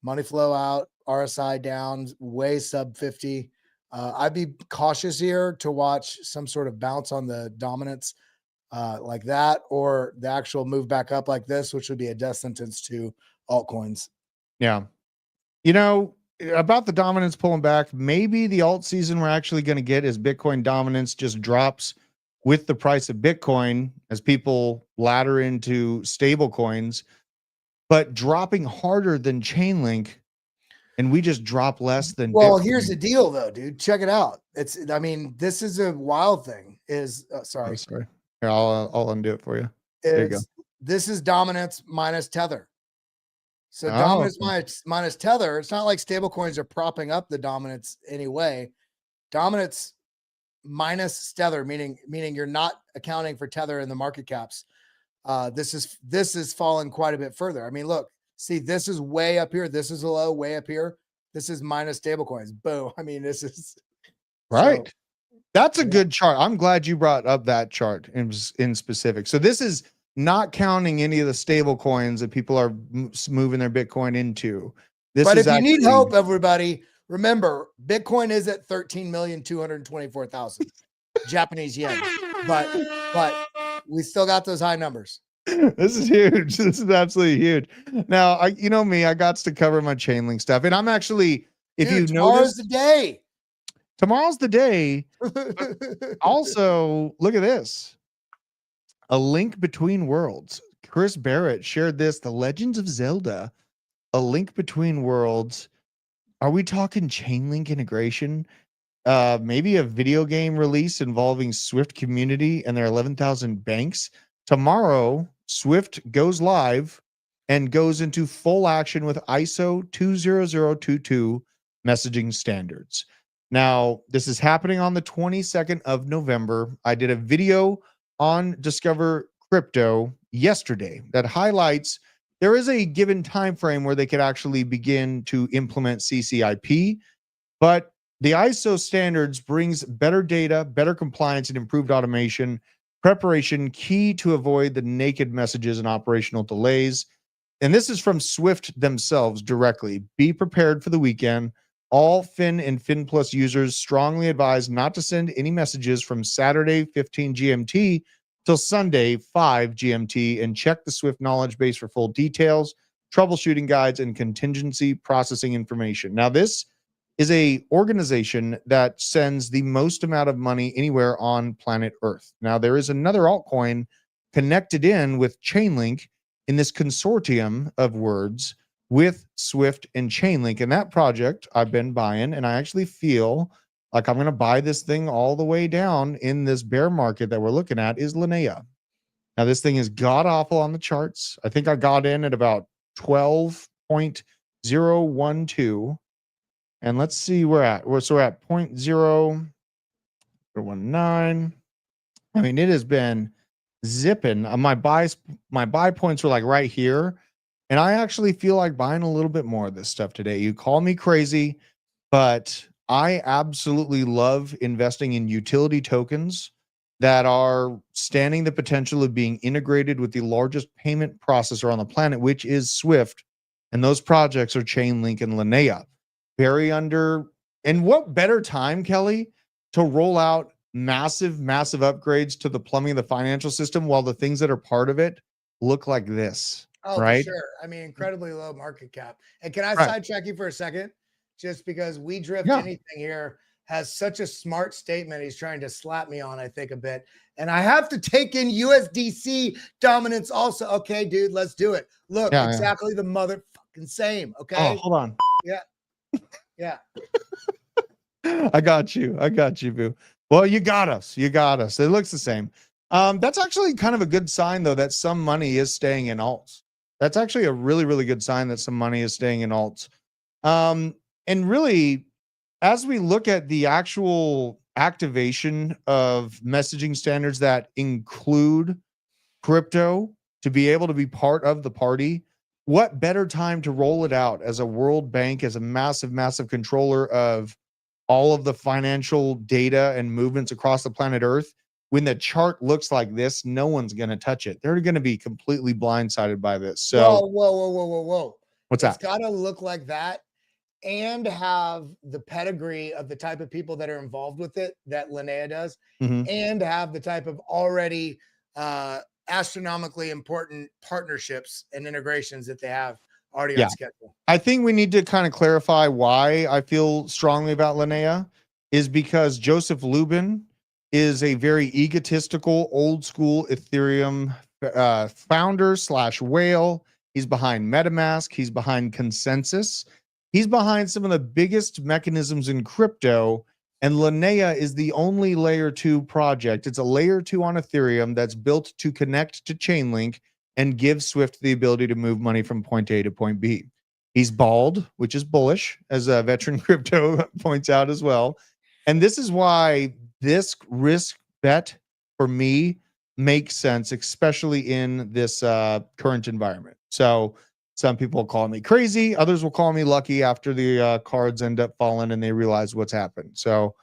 Money flow out, RSI down, way sub 50. I'd be cautious here to watch some sort of bounce on the dominance. like that, or the actual move back up like this, which would be a death sentence to altcoins. Yeah. You know, about the dominance pulling back, maybe the alt season we're actually going to get is Bitcoin dominance just drops with the price of Bitcoin as people ladder into stable coins, but dropping harder than Chainlink, and we just drop less than Well, Bitcoin. here's the deal though, dude. Check it out. I mean, this is a wild thing is Oh, sorry. sorry. Here, I'll undo it for you. There you go. This is dominance minus tether. So Oh, dominance okay. minus tether. It's not like stable coins are propping up the dominance anyway. Dominance minus tether, meaning you're not accounting for tether in the market caps. This is falling quite a bit further. I mean, look, see, this is way up here. This is a low way up here. This is minus stable coins. Boom. I mean, this is Right. so, That's a yeah. good chart. I'm glad you brought up that chart in specific. So this is not counting any of the stable coins that people are moving their Bitcoin into. This But is if you need actually help, everybody, remember Bitcoin is at 13,224,000 Japanese yen. But we still got those high numbers. this is huge. This is absolutely huge. Now, you know me, I got to cover my Chainlink stuff, and I'm actually, if Dude, you tomorrow's notice, the day. tomorrow's the day. Also, look at this. A Link Between Worlds. Chris Barrett shared this, The Legends of Zelda, A Link Between Worlds. Are we talking Chainlink integration? Maybe a video game release involving Swift community and their 11,000 banks. Tomorrow, Swift goes live and goes into full action with ISO 20022 messaging standards. Now, this is happening on the 22nd of November. I did a video on Discover Crypto yesterday that highlights there is a given time frame where they could actually begin to implement CCIP, but the ISO standards brings better data, better compliance, and improved automation preparation, key to avoid the naked messages and operational delays. And this is from Swift themselves directly. Be prepared for the weekend. All Fin and Fin Plus users strongly advised not to send any messages from Saturday 15 GMT till Sunday 5 GMT, and check the Swift knowledge base for full details, troubleshooting guides, and contingency processing information. Now, this is a organization that sends the most amount of money anywhere on planet Earth. Now, there is another altcoin connected in with Chainlink in this consortium of words with Swift and Chainlink. And that project I've been buying, and I actually feel like I'm going to buy this thing all the way down in this bear market that we're looking at, is Linnea. Now, this thing is god awful on the charts. I think I got in at about 12.012. And let's see where at. So we're at 0.019. I mean, it has been zipping. My buy points were like right here. And I actually feel like buying a little bit more of this stuff today. You call me crazy, but I absolutely love investing in utility tokens that are standing the potential of being integrated with the largest payment processor on the planet, which is Swift. And those projects are Chainlink and Linnea. Very under, and what better time, Kelly, to roll out massive upgrades to the plumbing of the financial system while the things that are part of it look like this. Oh, right? for sure. I mean, incredibly low market cap. And can I Right. sidetrack you for a second? Just because We Drift Yeah. Anything here has such a smart statement he's trying to slap me on, I think, a bit. And I have to take in USDC dominance also. Okay, dude, let's do it. Look, Yeah, exactly the motherfucking same. Oh, Okay. hold on. Yeah. Yeah. I got you, boo. Well, you got us. It looks the same. That's actually kind of a good sign, though, that some money is staying in alts. That's actually a really good sign that some money is staying in alts. And really, as we look at the actual activation of messaging standards that include crypto to be able to be part of the party, what better time to roll it out as a World Bank, as a massive controller of all of the financial data and movements across the planet Earth? When the chart looks like this, no one's going to touch it. They're going to be completely blindsided by this. So, Whoa. what's It's that? got to look like that and have the pedigree of the type of people that are involved with it that Linnea does, Mhm. and have the type of already astronomically important partnerships and integrations that they have already Yeah. on schedule. I think we need to kind of clarify why I feel strongly about Linnea is because Joseph Lubin is a very egotistical, old school Ethereum founder slash whale. He's behind MetaMask. He's behind Consensus. He's behind some of the biggest mechanisms in crypto. And Linnea is the only layer 2 project. It's a layer 2 on Ethereum that's built to connect to Chainlink and give Swift the ability to move money from point A to point B. He's bald, which is bullish, as a veteran crypto points out as well. And this is why this risk bet for me makes sense, especially in this current environment. So some people call me crazy. Others will call me lucky after the cards end up falling and they realize what's happened. So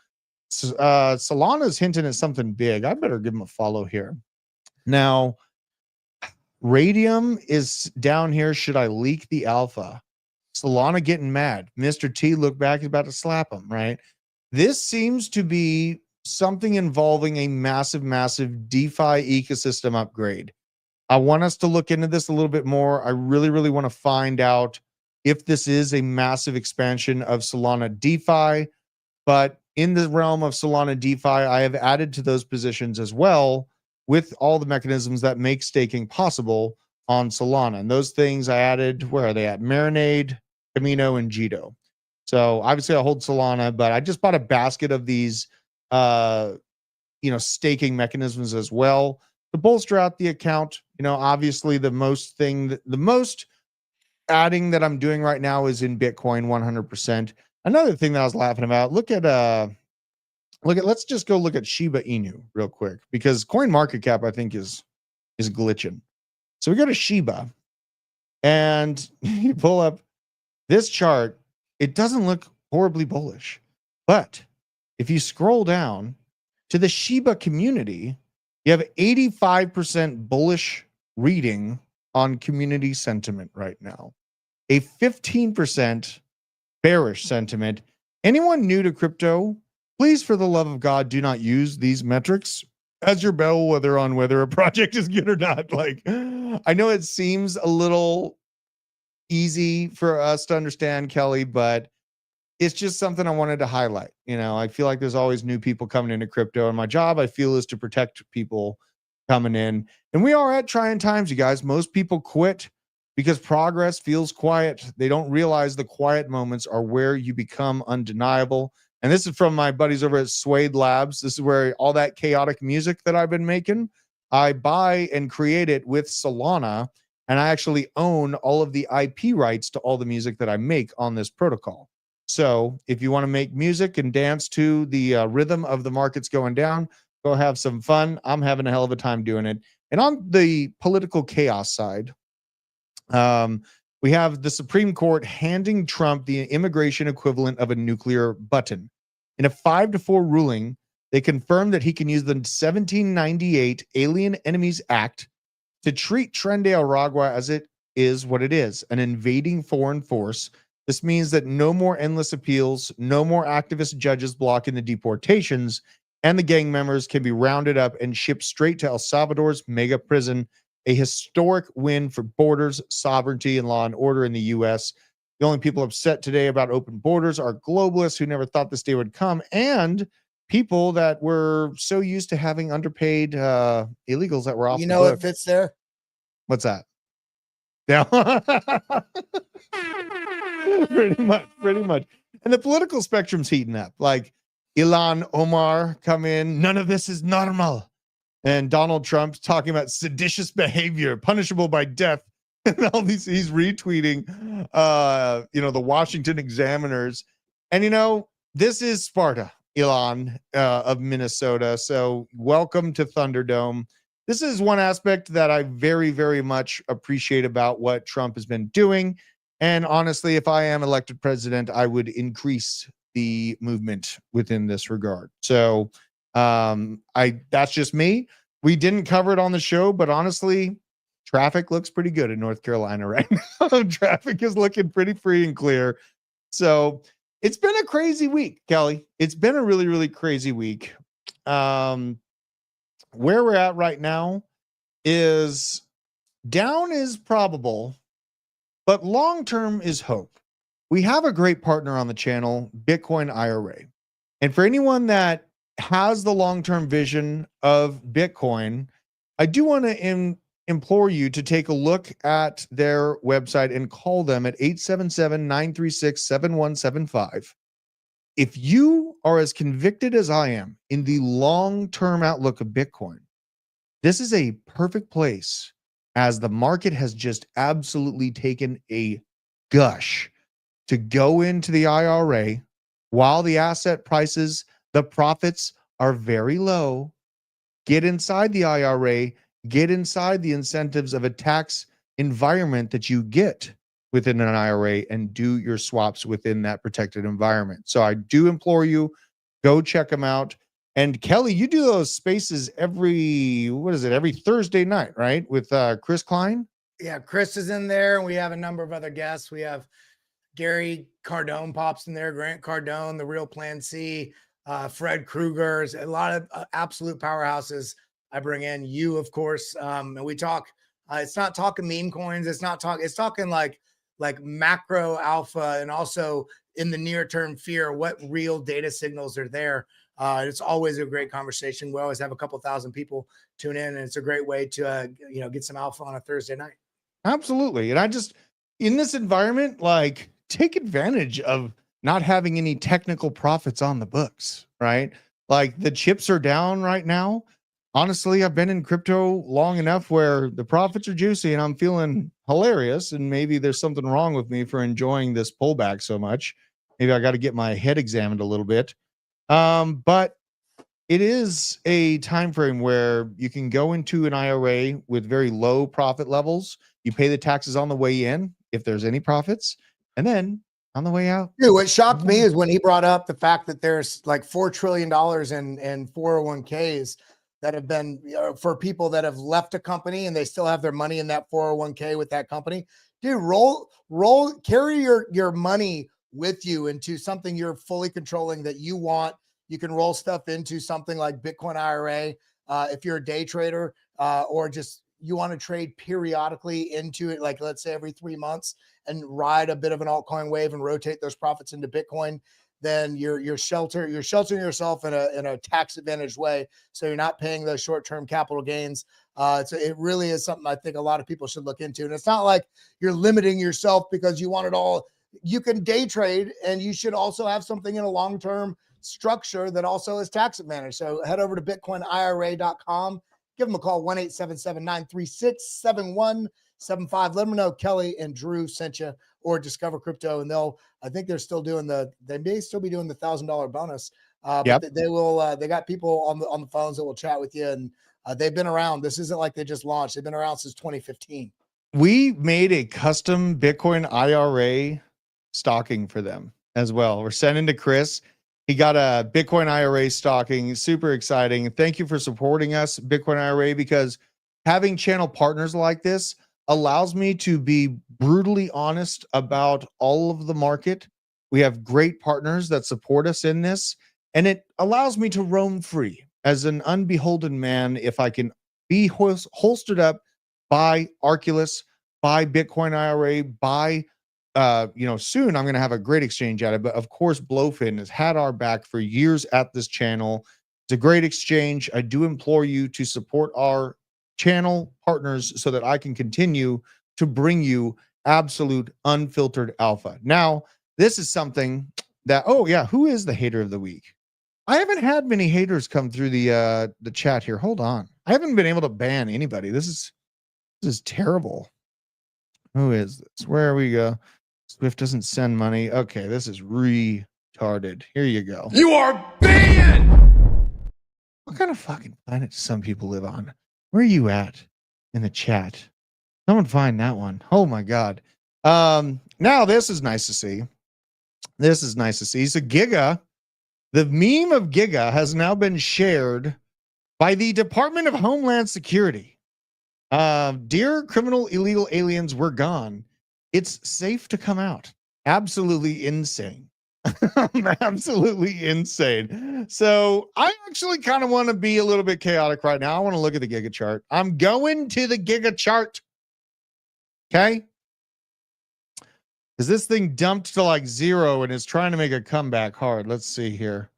Solana's hinting at something big. I better give him a follow here. Now, Radium is down here. Should I leak the alpha? Solana getting mad. Mr. T look back, he's about to slap him, right? This seems to be something involving a massive, massive DeFi ecosystem upgrade. I want us to look into this a little bit more. I really, really want to find out if this is a massive expansion of Solana DeFi. But in the realm of Solana DeFi, I have added to those positions as well with all the mechanisms that make staking possible on Solana. And those things I added, where are they at? Marinade, Camino, and Jito. So obviously I hold Solana, but I just bought a basket of these staking mechanisms as well to bolster out the account. Obviously the most adding that I'm doing right now is in Bitcoin 100%. Another thing that I was laughing about, let's just go look at Shiba Inu real quick, because coin market cap I think is glitching. So we go to Shiba and you pull up this chart. It doesn't look horribly bullish, but if you scroll down to the Shiba community, you have 85% bullish reading on community sentiment right now, a 15% bearish sentiment. Anyone new to crypto, please, for the love of God, do not use these metrics as your bellwether on whether a project is good or not. Like, I know it seems a little easy for us to understand, Kelly, but it's just something I wanted to highlight. I feel like there's always new people coming into crypto, and my job, I feel, is to protect people coming in. And we are at trying times, you guys. Most people quit because progress feels quiet. They don't realize the quiet moments are where you become undeniable. And this is from my buddies over at Suede Labs. This is where all that chaotic music that I've been making, I buy and create it with Solana, and I actually own all of the IP rights to all the music that I make on this protocol. So if you want to make music and dance to the rhythm of the markets going down, go have some fun. I'm having a hell of a time doing it. And on the political chaos side, we have the Supreme Court handing Trump the immigration equivalent of a nuclear button. In a 5-4 ruling, they confirmed that he can use the 1798 Alien Enemies Act to treat Tren de Aragua as it is what it is, an invading foreign force. This means that no more endless appeals, no more activist judges blocking the deportations, and the gang members can be rounded up and shipped straight to El Salvador's mega prison, a historic win for borders, sovereignty, and law and order in the U.S. The only people upset today about open borders are globalists who never thought this day would come, and people that were so used to having underpaid illegals that were off the It book. fits there. What's that? Yeah. pretty much. And the political spectrum's heating up. Like Ilhan Omar come in, none of this is normal. And Donald Trump talking about seditious behavior, punishable by death. And all these, he's retweeting, the Washington Examiners. And, this is Sparta, Elon of Minnesota. So welcome to Thunderdome. This is one aspect that I very, very much appreciate about what Trump has been doing. And honestly, if I am elected president, I would increase the movement within this regard. So that's just me. We didn't cover it on the show, but honestly, traffic looks pretty good in North Carolina right now. Traffic is looking pretty free and clear. So it's been a crazy week, Kelly. It's been a really, really crazy week. Where we're at right now, is down is probable, but long term is hope. We have a great partner on the channel, Bitcoin IRA. And for anyone that has the long term vision of Bitcoin, I do want to implore you to take a look at their website and call them at 877-936-7175. If you are as convicted as I am in the long term outlook of Bitcoin, this is a perfect place, as the market has just absolutely taken a gush, to go into the IRA while the asset prices, the profits are very low. Get inside the IRA, get inside the incentives of a tax environment that you get within an IRA, and do your swaps within that protected environment. So I do implore you, go check them out. And Kelly, you do those spaces every Thursday night, right? With Chris Klein? Yeah, Chris is in there, and we have a number of other guests. We have Gary Cardone pops in there, Grant Cardone, the Real Plan C, Fred Krueger's, a lot of absolute powerhouses. I bring in you, of course, and we talk. It's not talking meme coins. It's talking like macro alpha, and also in the near term fear, what real data signals are there. It's always a great conversation. We always have a couple thousand people tune in, and it's a great way to get some alpha on a Thursday night. Absolutely. And I just, in this environment, like, take advantage of not having any technical profits on the books, right? Like, the chips are down right now. Honestly, I've been in crypto long enough where the profits are juicy and I'm feeling hilarious. And maybe there's something wrong with me for enjoying this pullback so much. Maybe I got to get my head examined a little bit. But it is a time frame where you can go into an IRA with very low profit levels. You pay the taxes on the way in, if there's any profits, and then on the way out. Dude, what shocked me is when he brought up the fact that there's like $4 trillion in 401ks that have been for people that have left a company and they still have their money in that 401k with that company. Dude, carry your money with you into something you're fully controlling that you want. You can roll stuff into something like Bitcoin IRA if you're a day trader, or just you want to trade periodically into it, like let's say every 3 months, and ride a bit of an altcoin wave and rotate those profits into Bitcoin. Then you're sheltering yourself in a tax advantaged way, so you're not paying those short-term capital gains. So it really is something I think a lot of people should look into. And it's not like you're limiting yourself because you want it all. You can day trade, and you should also have something in a long-term structure that also is tax advantage. So head over to bitcoinira.com. Give them a call, 1-877-936-7175. Let them know Kelly and Drew sent you, or Discover Crypto, and I think they're still doing they may still be doing the $1,000 bonus. Yep. But they will, they got people on the phones that will chat with you, and they've been around. This isn't like they just launched. They've been around since 2015. We made a custom Bitcoin IRA stocking for them as well. We're sending to Chris. He got a Bitcoin IRA stocking. Super exciting. Thank you for supporting us, Bitcoin IRA, because having channel partners like this allows me to be brutally honest about all of the market. We have great partners that support us in this, and it allows me to roam free as an unbeholden man. If I can be holstered up by Arculus, by Bitcoin IRA, by soon I'm going to have a great exchange at it. But of course, Blowfin has had our back for years at this channel. It's a great exchange. I do implore you to support our channel partners so that I can continue to bring you absolute unfiltered alpha. Now, this is something that, who is the hater of the week? I haven't had many haters come through the chat here. Hold on. I haven't been able to ban anybody. This is terrible. Who is this? Where we go? Swift doesn't send money. Okay, this is retarded. Here you go. You are banned! What kind of fucking planet do some people live on? Where are you at in the chat? Someone find that one. Oh my God. Now this is nice to see. This is nice to see. So Giga, the meme of Giga has now been shared by the Department of Homeland Security. Dear criminal illegal aliens, we're gone. It's safe to come out. Absolutely insane. Absolutely insane. So I actually kind of want to be a little bit chaotic right now. I want to look at the Giga chart. I'm going to the Giga chart. Okay. Because this thing dumped to like 0 and is trying to make a comeback hard. Let's see here.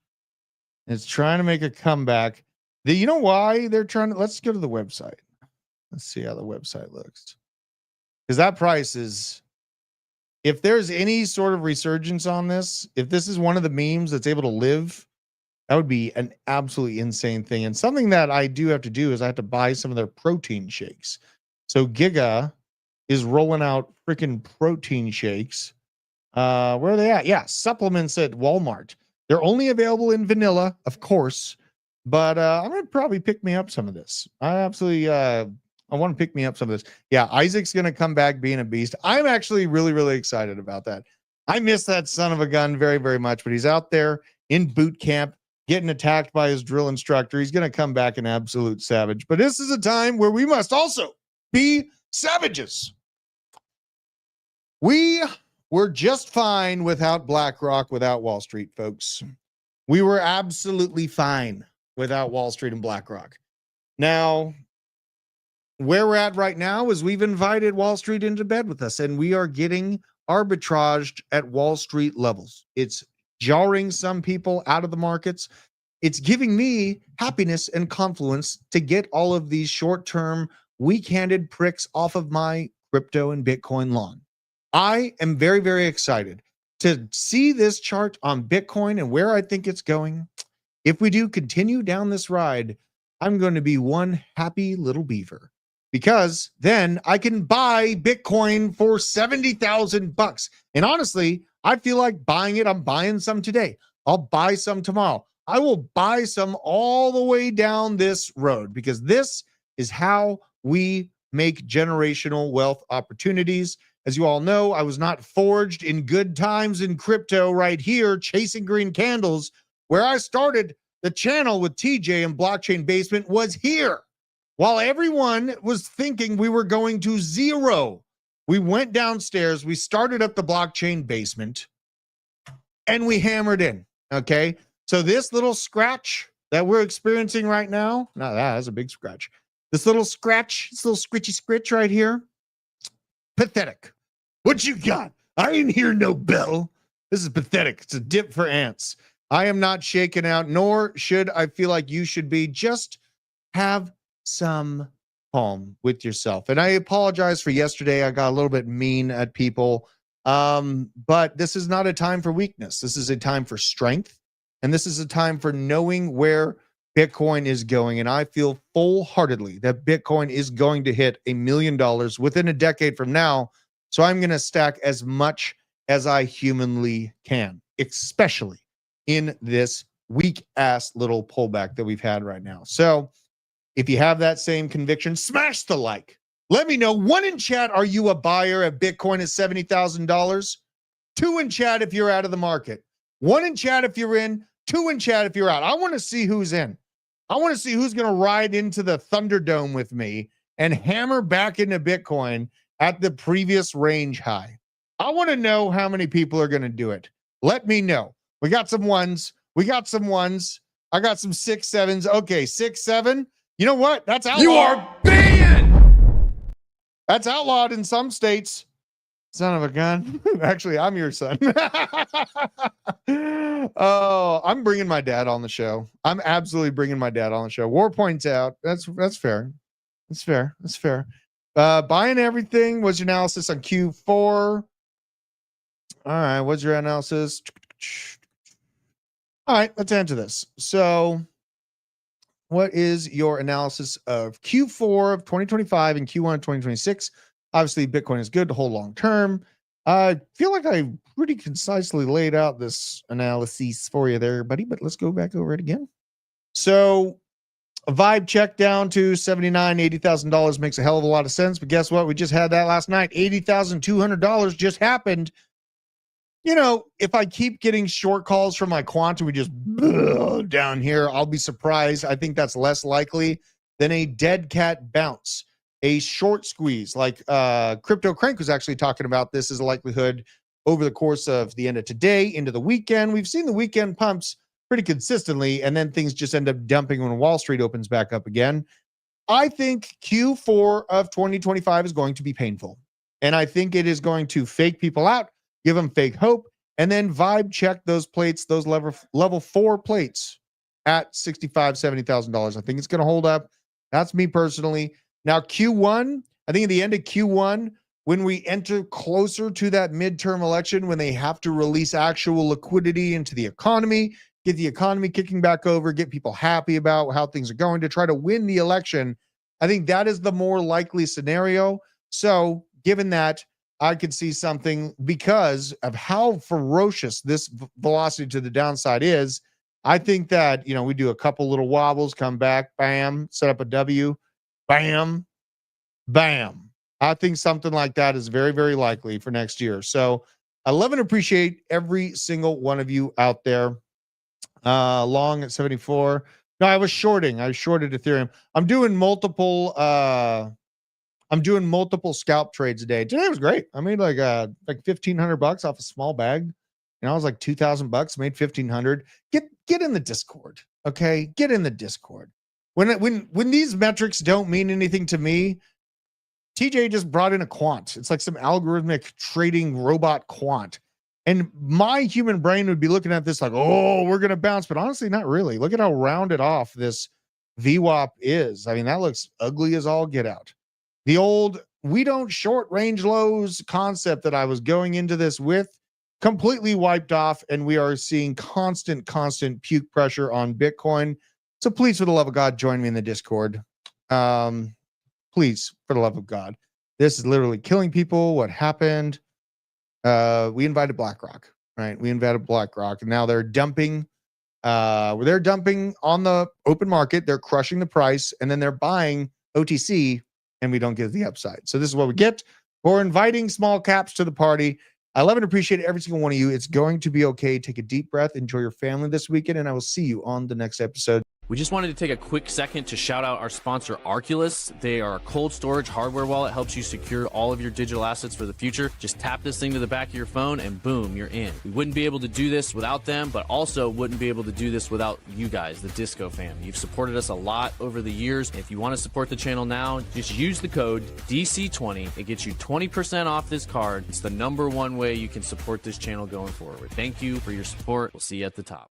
It's trying to make a comeback. You know why they're trying to? Let's go to the website. Let's see how the website looks. Because that price is, if there's any sort of resurgence on this, if this is one of the memes that's able to live, that would be an absolutely insane thing. And something that I do have to do is I have to buy some of their protein shakes. So Giga is rolling out freaking protein shakes. Where are they at? Yeah, supplements at Walmart. They're only available in vanilla, of course, but I'm gonna probably pick me up some of this. I absolutely I want to pick me up some of this. Yeah, Isaac's gonna come back being a beast. I'm actually really, really excited about that. I miss that son of a gun very, very much, but he's out there in boot camp getting attacked by his drill instructor. He's gonna come back an absolute savage. But this is a time where we must also be savages. We were just fine without BlackRock, without Wall Street, folks. We were absolutely fine without Wall Street and BlackRock. Now, where we're at right now is we've invited Wall Street into bed with us, and we are getting arbitraged at Wall Street levels. It's jarring some people out of the markets. It's giving me happiness and confluence to get all of these short-term, weak-handed pricks off of my crypto and Bitcoin lawn. I am very, very excited to see this chart on Bitcoin and where I think it's going. If we do continue down this ride, I'm going to be one happy little beaver, because then I can buy Bitcoin for $70,000. And honestly, I feel like buying it. I'm buying some today. I'll buy some tomorrow. I will buy some all the way down this road, because this is how we make generational wealth opportunities. As you all know, I was not forged in good times in crypto right here, chasing green candles. Where I started the channel with TJ and Blockchain Basement was here. While everyone was thinking we were going to 0, we went downstairs, we started up the Blockchain Basement, and we hammered in, okay? So this little scratch that we're experiencing right now, that's a big scratch. This little scratch, this little scritchy scritch right here, pathetic. What you got? I ain't hear no bell. This is pathetic. It's a dip for ants. I am not shaken out, nor should I feel like you should be. Just have some calm with yourself. And I apologize for yesterday. I got a little bit mean at people. But this is not a time for weakness. This is a time for strength. And this is a time for knowing where Bitcoin is going. And I feel full-heartedly that Bitcoin is going to hit $1 million within a decade from now. So I'm going to stack as much as I humanly can, especially in this weak-ass little pullback that we've had right now. So if you have that same conviction, smash the like. Let me know. 1 in chat, are you a buyer of Bitcoin at $70,000? 2 in chat if you're out of the market. 1 in chat if you're in. 2 in chat if you're out. I want to see who's in. I want to see who's going to ride into the Thunderdome with me and hammer back into Bitcoin at the previous range high. I want to know how many people are going to do it. Let me know. We got some ones. We got some ones. I got some 6, 7s. Okay, 6, 7. You know what? That's outlawed. You are banned. That's outlawed in some states. Son of a gun. Actually, I'm your son. Oh, I'm bringing my dad on the show. I'm absolutely bringing my dad on the show. War points out. That's fair. That's fair. That's fair. Buying everything. What's your analysis on Q4? All right. What's your analysis? All right. Let's answer this. So what is your analysis of Q4 of 2025 and Q1 of 2026? Obviously, Bitcoin is good to hold long term. I feel like I pretty concisely laid out this analysis for you there, buddy, but let's go back over it again. So a vibe check down to $79,000, $80,000 makes a hell of a lot of sense. But guess what? We just had that last night. $80,200 just happened. You know, if I keep getting short calls from my quant, we just down here, I'll be surprised. I think that's less likely than a dead cat bounce. A short squeeze, like Crypto Crank was actually talking about this as a likelihood over the course of the end of today into the weekend. We've seen the weekend pumps pretty consistently, and then things just end up dumping when Wall Street opens back up again. I think Q4 of 2025 is going to be painful. And I think it is going to fake people out, give them fake hope, and then vibe check those plates, those level 4 plates at $65,000, $70,000. I think it's going to hold up. That's me personally. Now, Q1, I think at the end of Q1, when we enter closer to that midterm election, when they have to release actual liquidity into the economy, get the economy kicking back over, get people happy about how things are going to try to win the election, I think that is the more likely scenario. So given that, I could see something because of how ferocious this velocity to the downside is. I think that, we do a couple little wobbles, come back, bam, set up a W, bam, bam. I think something like that is very, very likely for next year. So I love and appreciate every single one of you out there. Long at 74. No, I shorted Ethereum. I'm doing multiple scalp trades a day. Today was great. I made like $1,500 off a small bag. I was like $2,000, made $1,500. Get in the Discord. Okay. Get in the Discord. When these metrics don't mean anything to me, TJ just brought in a quant. It's like some algorithmic trading robot quant. And my human brain would be looking at this like, oh, we're going to bounce. But honestly, not really. Look at how rounded off this VWAP is. I mean, that looks ugly as all get out. The old, we don't short range lows concept that I was going into this with completely wiped off. And we are seeing constant puke pressure on Bitcoin. So please, for the love of God, join me in the Discord. Please, for the love of God. This is literally killing people. What happened? We invited BlackRock, right? We invited BlackRock, and now they're dumping. They're dumping on the open market. They're crushing the price, and then they're buying OTC, and we don't get the upside. So this is what we get for inviting small caps to the party. I love and appreciate every single one of you. It's going to be okay. Take a deep breath. Enjoy your family this weekend, and I will see you on the next episode. We just wanted to take a quick second to shout out our sponsor, Arculus. They are a cold storage hardware wallet, helps you secure all of your digital assets for the future. Just tap this thing to the back of your phone and boom, you're in. We wouldn't be able to do this without them, but also wouldn't be able to do this without you guys, the Disco fam. You've supported us a lot over the years. If you want to support the channel now, just use the code DC20. It gets you 20% off this card. It's the #1 way you can support this channel going forward. Thank you for your support. We'll see you at the top.